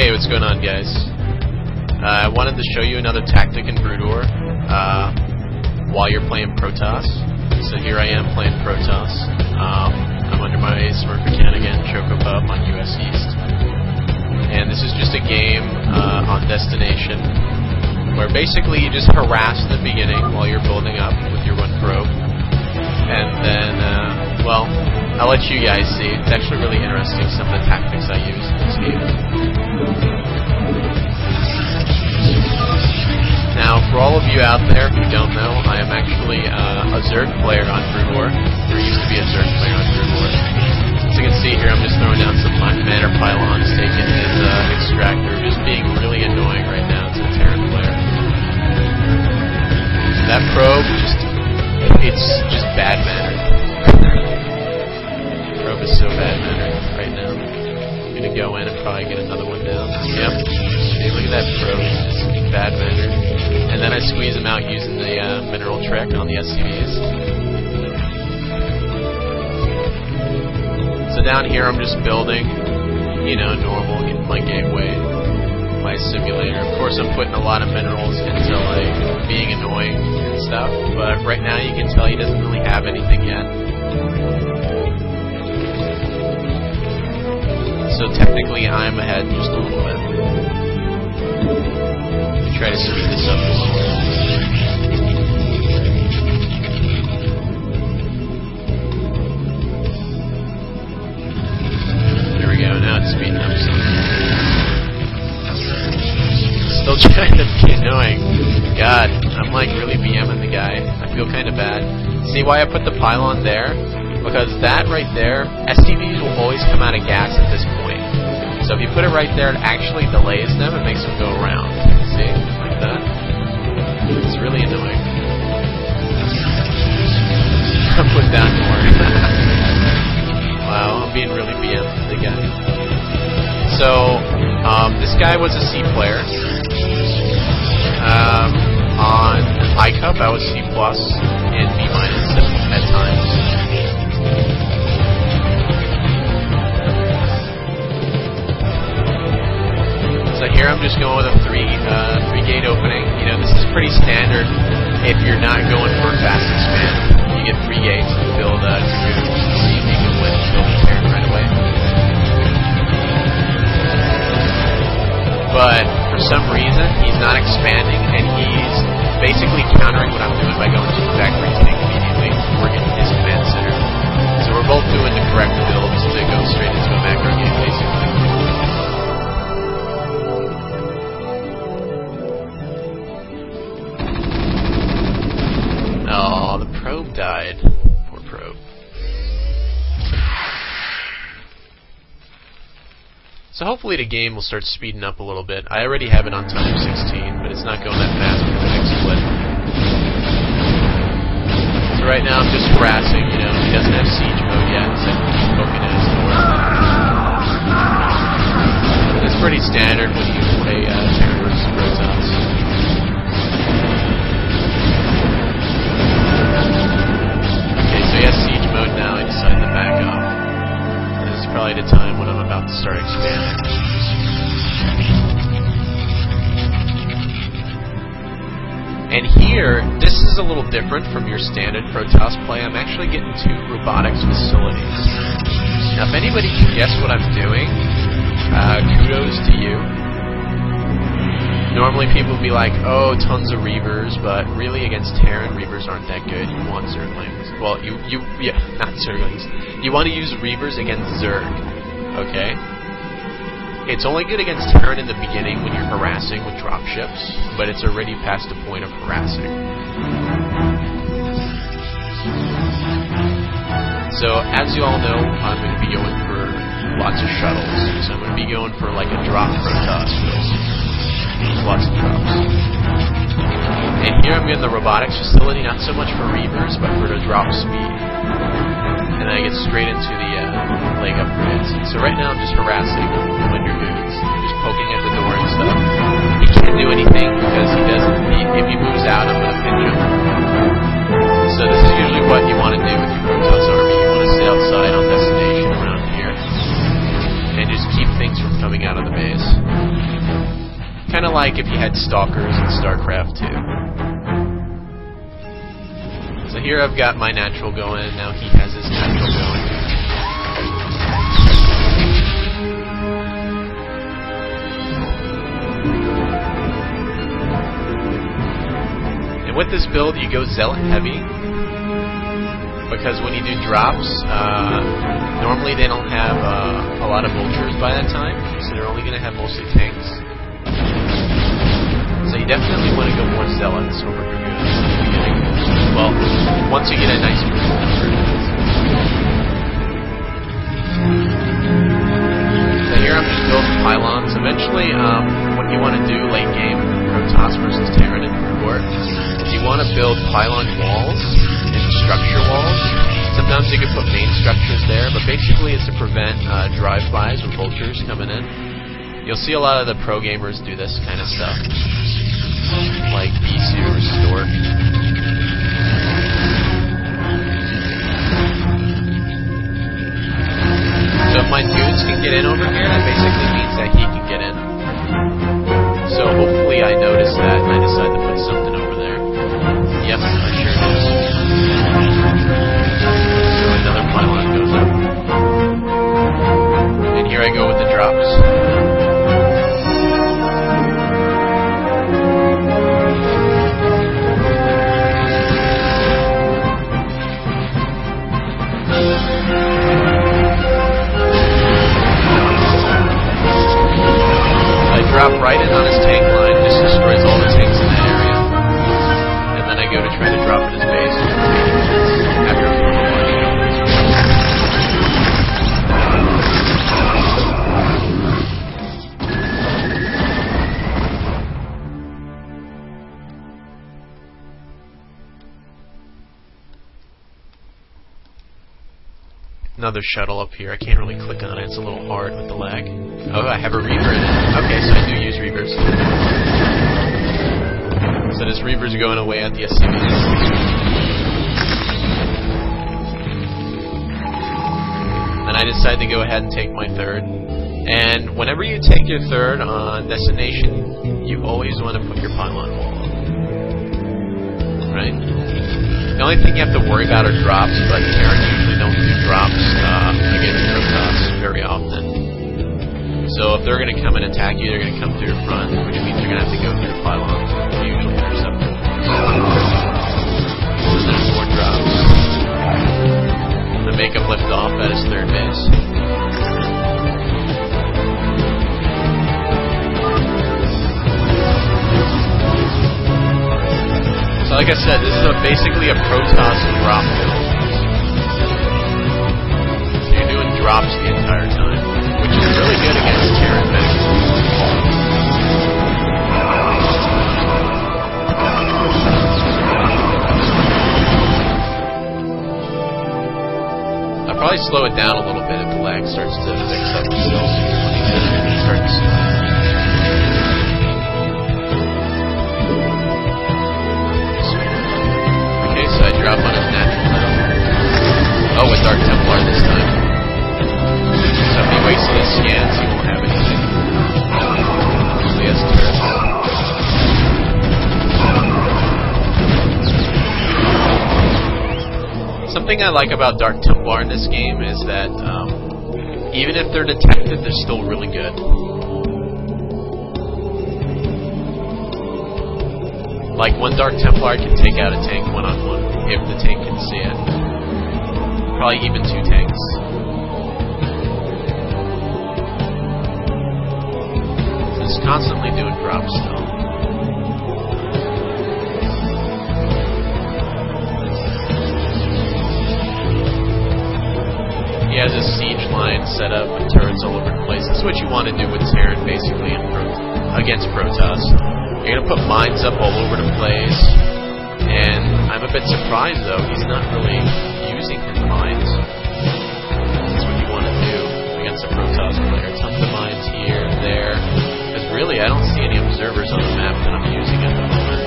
Hey, what's going on, guys? I wanted to show you another tactic in Brood War while you're playing Protoss. So here I am playing Protoss. I'm under my Smurf account again, Choco Pup on US East. And this is just a game on Destination where basically you just harass the beginning while you're building up with your one probe. And then, well, I'll let you guys see. It's actually really interesting, some of the tactics I use in this game. Now, for all of you out there who don't know, I am actually a Zerg player on Brood War. There used to be a Zerg player on Brood War. As you can see here, I'm just throwing down some matter pylons, taking his extractor, just being really annoying right now to a Terran player. That probe, it's just bad mannered. Probe is so bad mannered right now. I'm gonna go in and probably get another one down. Yep. See, look at that probe. It's bad mannered. And then I squeeze them out using the mineral trick on the SCVs. So down here I'm just building, you know, normal, getting my gateway, my simulator. Of course I'm putting a lot of minerals into like being annoying and stuff, but right now you can tell he doesn't really have anything yet. So technically I'm ahead just a little bit. Try to speed this up a little bit. There we go, now it's speeding up some. Still trying to be annoying. God, I'm like really BMing the guy. I feel kind of bad. See why I put the pylon there? Because that right there, SCVs will always come out of gas at this point. So if you put it right there, it actually delays them and makes them go around. See? Like that. It's really annoying. I'll put down more. Wow, I'm being really BM the guy. So, this guy was a C player. On iCup, I was C+, and B- at times. So here I'm just going with a three gate opening. You know, this is pretty standard if you're not going for a fast expand. You get 3 gates to build a dragoon, so you can win building Terran right away. But for some reason, he's not expanding, and he's basically countering what I'm doing by going to the factory tank immediately before getting his command center. So we're both doing the correct builds to go straight into a macro game, basically. Oh, the probe died. Poor probe. So hopefully the game will start speeding up a little bit. I already have it on time 16, but it's not going that fast with the next split. So right now I'm just harassing, you know, he doesn't have siege mode yet, so he's poking at his door. It's pretty standard when you play Terran vs. Protoss. Siege mode now, I decided to back up. This is probably the time when I'm about to start expanding. And here, this is a little different from your standard Protoss play. I'm actually getting 2 robotics facilities. Now if anybody can guess what I'm doing, kudos to you. Normally people would be like, oh, tons of Reavers, but really against Terran, Reavers aren't that good. You want Zerglings. Well, yeah, not Zerglings. You want to use Reavers against Zerg, okay? It's only good against Terran in the beginning when you're harassing with dropships, but it's already past the point of harassing. So, as you all know, I'm going to be going for lots of shuttles. So I'm going to be going for like a drop Protoss build. Lots of drops. And here I'm getting the robotics facility, not so much for Reavers, but for the drop speed. And then I get straight into the leg upgrades. So right now I'm just harassing my dragoons, just poking at the door and stuff. He can't do anything because he doesn't. If he moves out, I'm going to pinch him. So this is usually what you want to do with your Protoss army. You want to stay outside on destination around here, and just keep things from coming out of the base. kind of like if you had stalkers in StarCraft 2. So here I've got my natural going, and now he has his natural going. And with this build, you go Zealot heavy, because when you do drops, normally they don't have a lot of vultures by that time, so they're only going to have mostly tanks. So you definitely want to go more Zealots over Dragoons in the beginning. Well, once you get a nice number. So here I'm just building pylons. Eventually, what you want to do late game, Protoss versus Terran in Court, is you want to build pylon walls and structure walls. Sometimes you can put main structures there, but basically it's to prevent drive-bys with vultures coming in. You'll see a lot of the pro gamers do this kind of stuff, like Bisu or Stork. So if my dudes can get in over here, that basically means that he can get in. So hopefully I notice that and I decide to put something over there. Yep, I sure do. So another pylon goes up. And here I go with the drops. Drop right in on his tank line, just destroys all the tanks in that area. And then I go to try to drop at his base after a Another shuttle up here. I can't really click on it. It's a little hard with the lag. Oh, I have a Reaver in it. Okay, so I do use Reavers. So this Reaver's going away at the SCV. Then I decide to go ahead and take my third. And whenever you take your third on destination, you always want to put your pylon wall up. Right? The only thing you have to worry about are drops, but Terran usually don't do drops against Protoss very often. So if they're going to come and attack you, they're going to come through your front, which means you're going to have to go through pylons to usually intercept them. So there's more drops to make him lift off at his third base. So like I said, this is basically a Protoss drop build. So you're doing drops the entire time, which is really good against Terran mechs. I'll probably slow it down a little bit if the lag starts to fix up itself when he starts. So I drop on his natural metal. Oh, with Dark Templar this time. So if he waits till he scans, he won't have anything. So he has turret. Something I like about Dark Templar in this game is that even if they're detected, they're still really good. Like, one Dark Templar can take out a tank one-on-one, if the tank can see it. Probably even two tanks. Just constantly doing drops still. He has a siege line set up with turrets all over the place. This is what you want to do with Terran, basically, against Protoss. You're going to put mines up all over the place, and I'm a bit surprised, though, he's not really using his mines. That's what you want to do against a Protoss player. Tons of mines here and there, because really, I don't see any observers on the map that I'm using at the moment.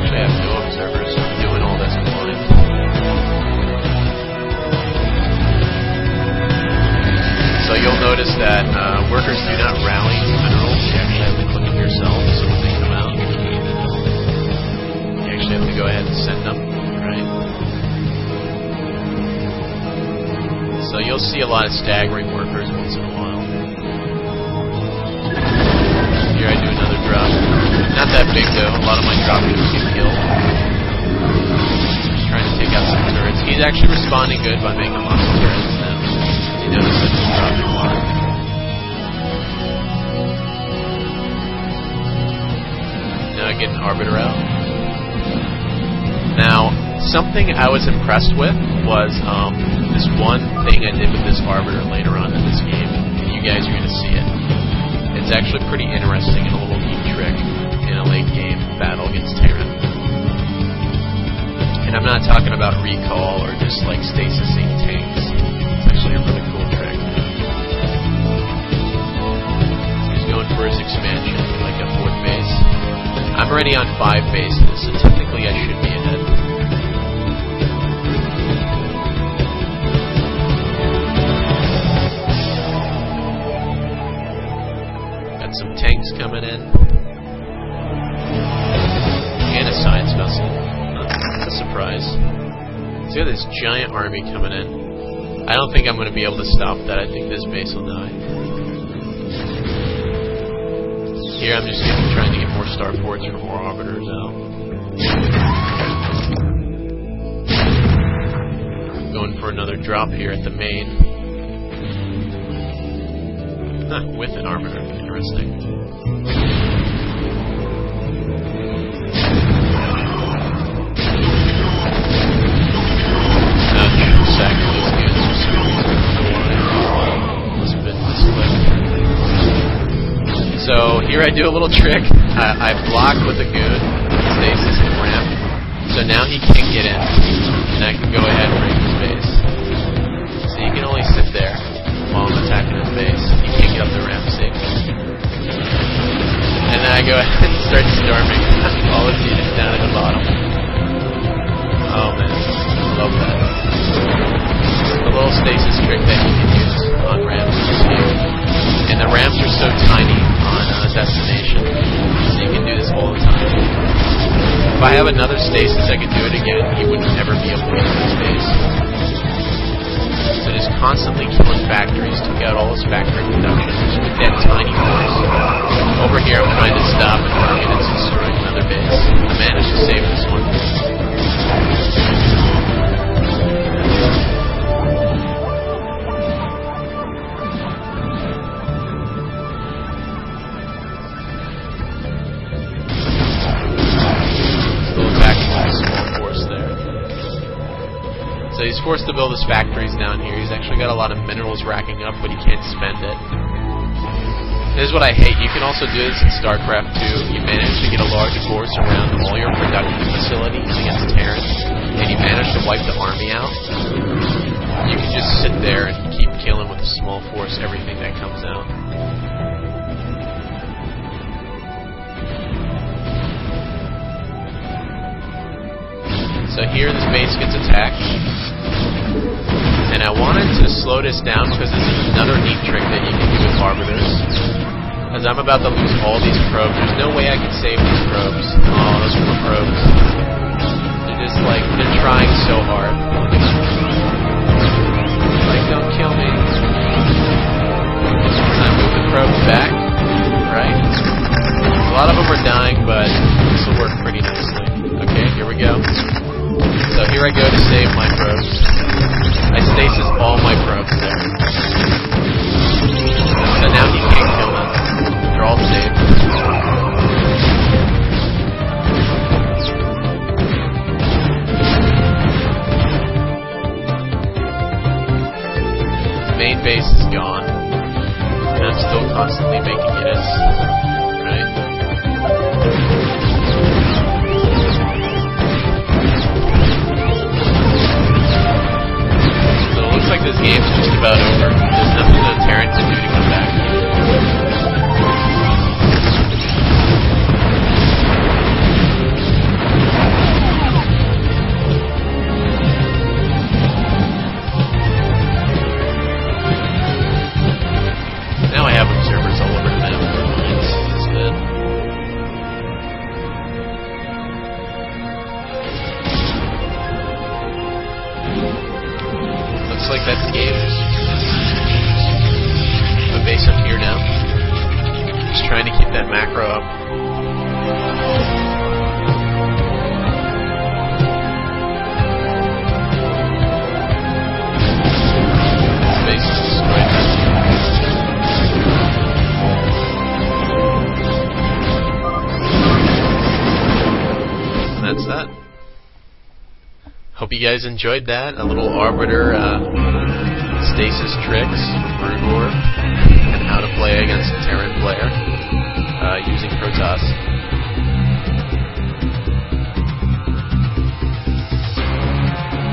Actually, I have no observers, so I'm doing all this blind. So you'll notice that workers do not rally So you'll see a lot of staggering workers once in a while. Here I do another drop. Not that big though, a lot of my droppers get killed. Just trying to take out some turrets. He's actually responding good by making lots of turrets now. He knows that he's dropping a lot. Now I get an Arbiter out. Now, something I was impressed with was this one thing I did with this Arbiter later on in this game. And you guys are going to see it. It's actually pretty interesting and a little neat trick in a late game battle against Terran. And I'm not talking about recall or just like stasising tanks. It's actually a really cool trick. He's going for his expansion, like a 4th base. I'm already on 5 bases, so technically I should be ahead. Got some tanks coming in. And a science vessel. That's a surprise. So you got this giant army coming in. I don't think I'm going to be able to stop that. I think this base will die. Here I'm just trying to get more starports or more arbiters out. Going for another drop here at the main. With an arbiter. Interesting. So here I do a little trick. I block with a goon, stasis and ramp. So now he can't get in, and I can go ahead and break his base. So you can only sit there while I'm attacking his base. You can't get up the ramp, see? And then I go ahead and start storming all his units down at the bottom. Oh man, love that. The little stasis trick that you can use on ramps is huge. And the ramps are so tiny on destination, so you can do this all the time. If I have another stasis, I could do it again. He wouldn't ever be able to get to this base. So just constantly killing factories. Took out all his factory production just with that tiny force. Over here, I'm trying to stop and target and destroying another base. I managed to save this one. So he's forced to build his factories down here. He's actually got a lot of minerals racking up, but he can't spend it. This is what I hate. You can also do this in StarCraft 2. You manage to get a large force around all your production facilities against Terran, and you manage to wipe the army out. You can just sit there and keep killing with a small force everything that comes out. So here this base gets attacked. And I wanted to slow this down because this is another neat trick that you can do with arbiters. As I'm about to lose all these probes, there's no way I can save these probes. Oh, those poor probes. They're just like, they're trying so hard. Like, don't kill me. And I move the probes back, right? A lot of them are dying, but this will work pretty nicely. Okay, here we go. So here I go to save my probes. I stasis all my probes there. So now he can't kill them. They're all saved. The main base is gone. And I'm still constantly making units. Right? Like this game's just about over. There's nothing the Terran can do to come back. Now I have observers all over the map. That's good. like that's the game. My base up here now. Just trying to keep that macro up. This base is destroyed. And that's that. Hope you guys enjoyed that. A little Arbiter Stasis tricks, vVvRuFF, and how to play against a Terran player using Protoss.